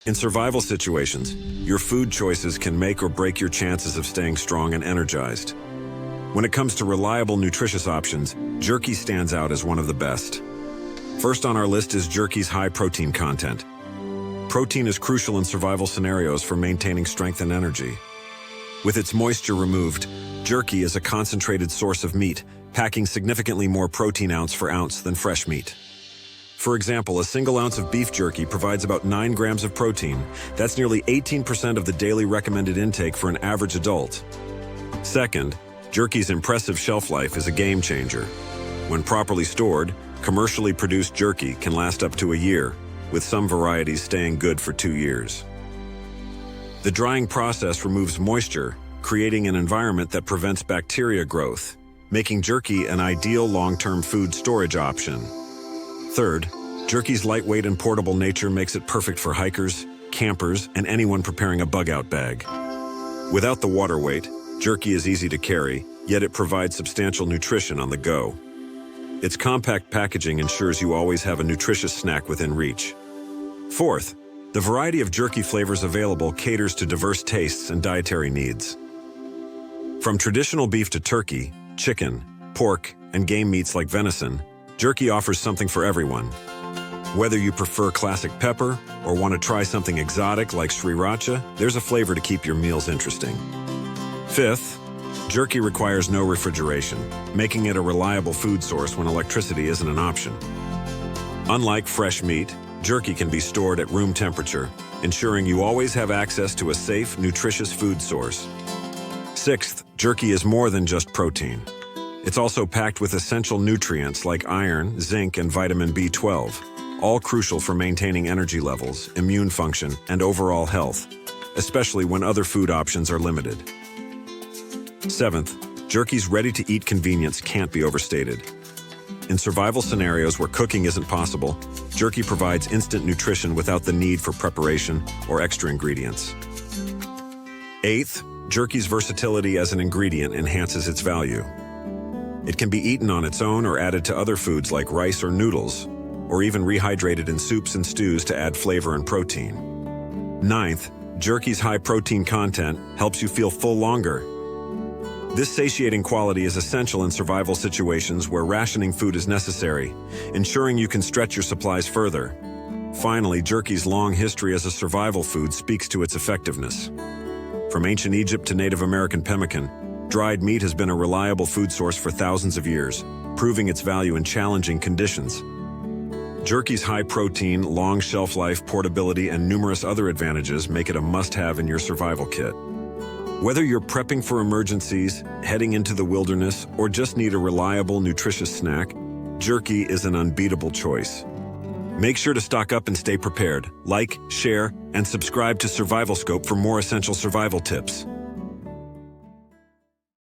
In survival situations, your food choices can make or break your chances of staying strong and energized. When it comes to reliable, nutritious options, jerky stands out as one of the best. First on our list is jerky's high protein content. Protein is crucial in survival scenarios for maintaining strength and energy. With its moisture removed, jerky is a concentrated source of meat, packing significantly more protein ounce for ounce than fresh meat. For example, a single ounce of beef jerky provides about 9 grams of protein. That's nearly 18% of the daily recommended intake for an average adult. Second, jerky's impressive shelf life is a game changer. When properly stored, commercially produced jerky can last up to a year, with some varieties staying good for 2 years. The drying process removes moisture, creating an environment that prevents bacteria growth, making jerky an ideal long-term food storage option. Third, jerky's lightweight and portable nature makes it perfect for hikers, campers, and anyone preparing a bug-out bag. Without the water weight, jerky is easy to carry, yet it provides substantial nutrition on the go. Its compact packaging ensures you always have a nutritious snack within reach. Fourth, the variety of jerky flavors available caters to diverse tastes and dietary needs. From traditional beef to turkey, chicken, pork, and game meats like venison, jerky offers something for everyone. Whether you prefer classic pepper or want to try something exotic like sriracha, there's a flavor to keep your meals interesting. Fifth, jerky requires no refrigeration, making it a reliable food source when electricity isn't an option. Unlike fresh meat, jerky can be stored at room temperature, ensuring you always have access to a safe, nutritious food source. Sixth, jerky is more than just protein. It's also packed with essential nutrients like iron, zinc, and vitamin B12, all crucial for maintaining energy levels, immune function, and overall health, especially when other food options are limited. Seventh, jerky's ready-to-eat convenience can't be overstated. In survival scenarios where cooking isn't possible, jerky provides instant nutrition without the need for preparation or extra ingredients. Eighth, jerky's versatility as an ingredient enhances its value. It can be eaten on its own or added to other foods like rice or noodles, or even rehydrated in soups and stews to add flavor and protein. Ninth, jerky's high protein content helps you feel full longer. This satiating quality is essential in survival situations where rationing food is necessary, ensuring you can stretch your supplies further. Finally, jerky's long history as a survival food speaks to its effectiveness. From ancient Egypt to Native American pemmican, dried meat has been a reliable food source for thousands of years, proving its value in challenging conditions. Jerky's high protein, long shelf life, portability, and numerous other advantages make it a must-have in your survival kit. Whether you're prepping for emergencies, heading into the wilderness, or just need a reliable, nutritious snack, jerky is an unbeatable choice. Make sure to stock up and stay prepared. Like, share, and subscribe to SurvivalScope for more essential survival tips.